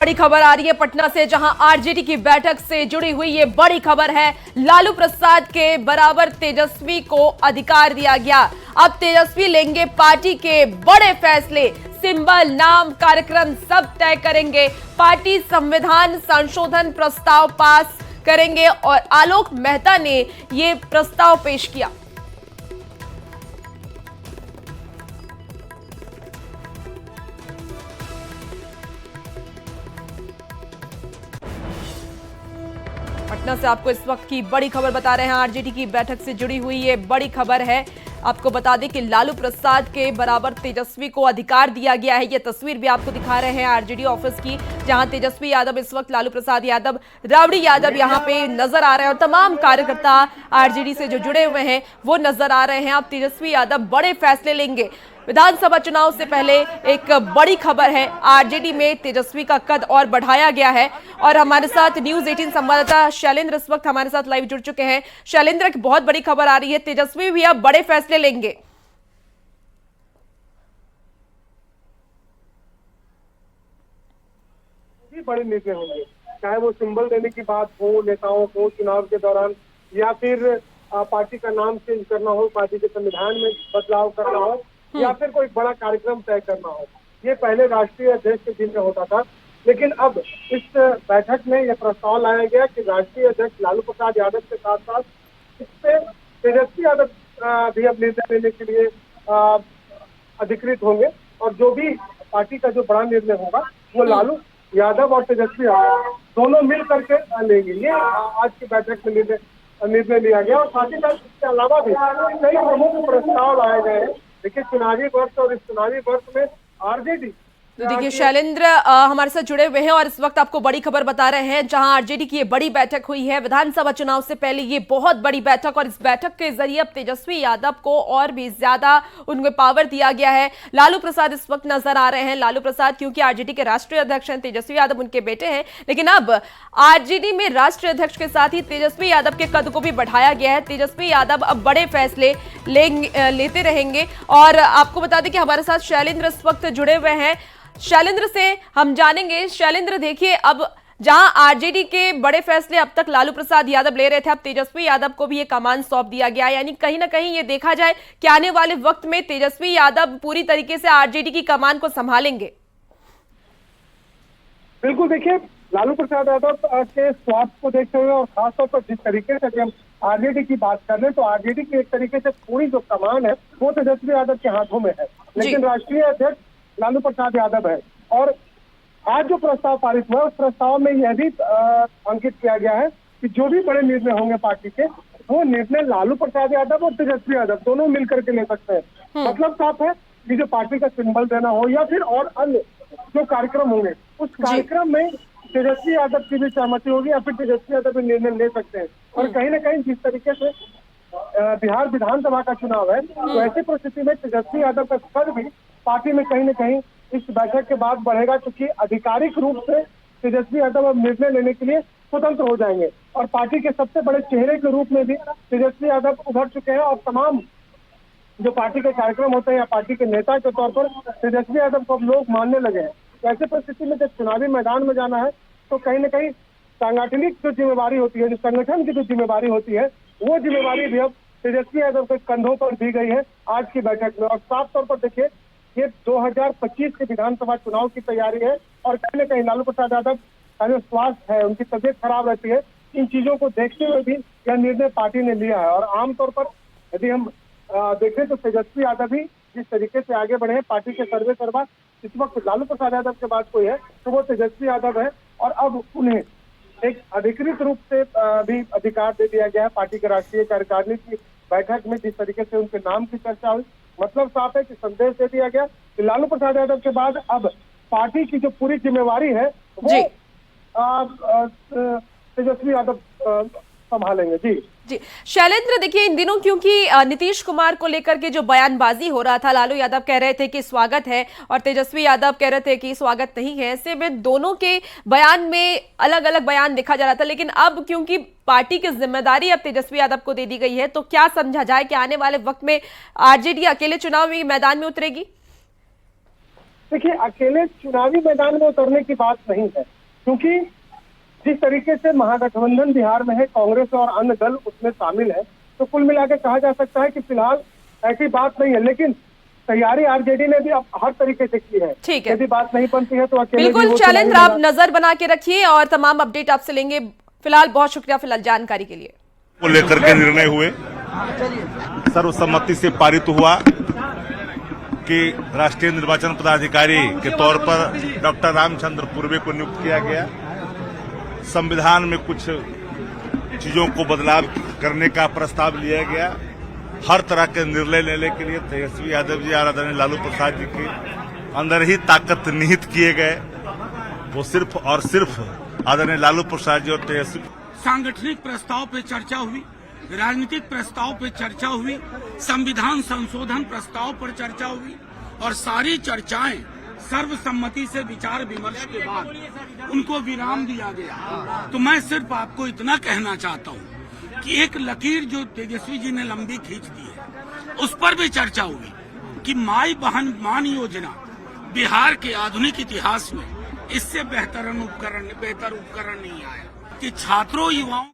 बड़ी खबर आ रही है पटना से, जहां आरजेडी की बैठक से जुड़ी हुई ये बड़ी खबर है। लालू प्रसाद के बराबर तेजस्वी को अधिकार दिया गया। अब तेजस्वी लेंगे पार्टी के बड़े फैसले, सिंबल, नाम, कार्यक्रम सब तय करेंगे। पार्टी संविधान संशोधन प्रस्ताव पास करेंगे और आलोक मेहता ने ये प्रस्ताव पेश किया। पटना से आपको इस वक्त की बड़ी खबर बता रहे हैं। आरजेडी की बैठक से जुड़ी हुई ये बड़ी खबर है। आपको बता दें कि लालू प्रसाद के बराबर तेजस्वी को अधिकार दिया गया है। ये तस्वीर भी आपको दिखा रहे हैं आरजेडी ऑफिस की, जहां तेजस्वी यादव इस वक्त लालू प्रसाद यादव, राबड़ी यादव यहां पे नजर आ रहे हैं और तमाम कार्यकर्ता आरजेडी से जो जुड़े हुए हैं वो नजर आ रहे हैं। अब तेजस्वी यादव बड़े फैसले लेंगे। विधानसभा चुनाव से पहले एक बड़ी खबर है, आरजेडी में तेजस्वी का कद और बढ़ाया गया है। और हमारे साथ न्यूज 18 संवाददाता शैलेंद्र इस वक्त हमारे साथ लाइव जुड़ चुके हैं। शैलेंद्र, एक बहुत बड़ी खबर आ रही है, तेजस्वी भी अब बड़े फैसले लेंगे। बड़े निर्णय होंगे, चाहे वो सिंबल देने की बात हो नेताओं को चुनाव के दौरान, या फिर पार्टी का नाम चेंज करना हो, पार्टी के संविधान में बदलाव करना हो, या फिर कोई बड़ा कार्यक्रम तय करना हो। ये पहले राष्ट्रीय अध्यक्ष के दिन में होता था, लेकिन अब इस बैठक में यह प्रस्ताव लाया गया कि राष्ट्रीय अध्यक्ष लालू प्रसाद यादव के साथ साथ इस पे तेजस्वी यादव भी अब निर्णय लेने के लिए अधिकृत होंगे। और जो भी पार्टी का जो बड़ा निर्णय होगा वो लालू यादव और तेजस्वी यादव दोनों मिल करके लेंगे। ये आज की बैठक में निर्णय लिया गया। और साथ ही साथ इसके अलावा भी कई प्रमुख प्रस्ताव लाए गए हैं। देखिए, चुनावी वर्ष और इस चुनावी वर्ष में आरजेडी, तो देखिए शैलेंद्र हमारे साथ जुड़े हुए हैं और इस वक्त आपको बड़ी खबर बता रहे हैं, जहां आरजेडी की ये बड़ी बैठक हुई है विधानसभा चुनाव से पहले। ये बहुत बड़ी बैठक, और इस बैठक के जरिए अब तेजस्वी यादव को और भी ज्यादा उनको पावर दिया गया है। लालू प्रसाद इस वक्त नजर आ रहे हैं। लालू प्रसाद क्योंकि आरजेडी के राष्ट्रीय अध्यक्ष हैं, तेजस्वी यादव उनके बेटे हैं, लेकिन अब आरजेडी में राष्ट्रीय अध्यक्ष के साथ ही तेजस्वी यादव के कद को भी बढ़ाया गया है। तेजस्वी यादव अब बड़े फैसले लेते रहेंगे। और आपको बता दें कि हमारे साथ शैलेंद्र इस वक्त जुड़े हुए हैं। शैलेंद्र से हम जानेंगे। शैलेंद्र, देखिए, अब जहां आरजेडी के बड़े फैसले अब तक लालू प्रसाद यादव ले रहे थे, अब तेजस्वी यादव को भी ये कमान सौंप दिया गया, यानी कहीं ना कहीं ये देखा जाए कि आने वाले वक्त में तेजस्वी यादव पूरी तरीके से आरजेडी की कमान को संभालेंगे। बिल्कुल, देखिए, लालू प्रसाद यादव के स्वास्थ्य को देखते हुए और खासतौर पर जिस तरीके से हम आरजेडी की बात कर रहे हैं, तो आरजेडी की एक तरीके से पूरी जो कमान है वो तेजस्वी यादव के हाथों में है, लेकिन राष्ट्रीय अध्यक्ष लालू प्रसाद यादव है। और आज जो प्रस्ताव पारित हुआ, उस प्रस्ताव में यह भी अंकित किया गया है कि जो भी बड़े निर्णय होंगे पार्टी के, वो निर्णय लालू प्रसाद यादव और तेजस्वी यादव दोनों मिलकर के ले सकते हैं। मतलब साफ है कि जो पार्टी का सिंबल देना हो या फिर और अन्य जो कार्यक्रम होंगे, उस कार्यक्रम में तेजस्वी यादव की भी सहमति होगी या फिर तेजस्वी यादव भी निर्णय ले सकते हैं। और कहीं ना कहीं जिस तरीके से बिहार विधानसभा का चुनाव है, तो ऐसी परिस्थिति में तेजस्वी यादव का कद भी पार्टी में कहीं न कहीं इस बैठक के बाद बढ़ेगा, क्योंकि आधिकारिक रूप से तेजस्वी यादव अब निर्णय लेने के लिए स्वतंत्र हो जाएंगे। और पार्टी के सबसे बड़े चेहरे के रूप में भी तेजस्वी यादव उभर चुके हैं और तमाम जो पार्टी के कार्यक्रम होते हैं या पार्टी के नेता के तौर पर तेजस्वी यादव को अब लोग मानने लगे हैं। ऐसे परिस्थिति में जब चुनावी मैदान में जाना है, तो कहीं न कहीं सांगठनिक जो जिम्मेवारी होती है, जो संगठन की जो जिम्मेवारी होती है, वो जिम्मेवारी भी अब तेजस्वी यादव के कंधों पर दी गई है आज की बैठक में। और साफ तौर पर देखिए, ये 2025 के विधानसभा चुनाव की तैयारी है और कहीं न कहीं लालू प्रसाद यादव का जो स्वास्थ्य है, उनकी तबीयत खराब रहती है, इन चीजों को देखते हुए भी यह निर्णय पार्टी ने लिया है। और आमतौर पर यदि हम देखें तो तेजस्वी यादव भी जिस तरीके से आगे बढ़े हैं, पार्टी के सर्वे सर्वा इस वक्त लालू प्रसाद यादव के बाद कोई है तो वो तेजस्वी यादव है। और अब उन्हें एक अधिकृत रूप से भी अधिकार दे दिया गया है पार्टी के राष्ट्रीय कार्यकारिणी की बैठक में। जिस तरीके से उनके नाम की चर्चा हुई, मतलब साफ है कि संदेश दे दिया गया कि लालू प्रसाद यादव के बाद अब पार्टी की जो पूरी जिम्मेवारी है वो तेजस्वी यादव संभालेंगे। जी शैलेंद्र, देखिए, इन दिनों क्योंकि नीतीश कुमार को लेकर के जो बयानबाजी हो रहा था, लालू यादव कह रहे थे कि स्वागत है और तेजस्वी यादव कह रहे थे कि स्वागत नहीं है, ऐसे में दोनों के बयान में अलग अलग बयान देखा जा रहा था। लेकिन अब क्योंकि पार्टी की जिम्मेदारी अब तेजस्वी यादव को दे दी गई है, तो क्या समझा जाए कि आने वाले वक्त में आरजेडी अकेले चुनाव में मैदान में उतरेगी? देखिए, अकेले चुनावी मैदान में उतरने की बात नहीं है, क्योंकि जिस तरीके से महागठबंधन बिहार में है, कांग्रेस और अन्य दल उसमें शामिल है, तो कुल मिलाकर कहा जा सकता है कि फिलहाल ऐसी बात नहीं है। लेकिन तैयारी आरजेडी ने भी अब हर तरीके से की है। ठीक है, यदि बात नहीं बनती है तो अकेले बिल्कुल शैलेंद्र, आप नजर बना के रखिए और तमाम अपडेट आपसे लेंगे। फिलहाल बहुत शुक्रिया फिलहाल जानकारी के लिए। को लेकर के निर्णय हुए, सर्वसम्मति से पारित हुआ कि राष्ट्रीय निर्वाचन पदाधिकारी के तौर पर डॉक्टर रामचंद्र पूर्वे को नियुक्त किया गया। संविधान में कुछ चीजों को बदलाव करने का प्रस्ताव लिया गया। हर तरह के निर्णय लेने के लिए तेजस्वी यादव जी और आदरणीय लालू प्रसाद जी के अंदर ही ताकत निहित किए गए। वो सिर्फ और सिर्फ आदरणीय लालू प्रसाद जी और तेजस्वी। सांगठनिक प्रस्ताव पे चर्चा हुई, राजनीतिक प्रस्ताव पे चर्चा हुई, संविधान संशोधन प्रस्ताव पर चर्चा हुई और सारी चर्चाएं सर्वसम्मति से विचार विमर्श के बाद उनको विराम दिया गया। तो मैं सिर्फ आपको इतना कहना चाहता हूं कि एक लकीर जो तेजस्वी जी ने लंबी खींच दी है, उस पर भी चर्चा हुई कि माई बहन मान योजना बिहार के आधुनिक इतिहास में इससे बेहतर उपकरण नहीं आया कि छात्रों युवाओं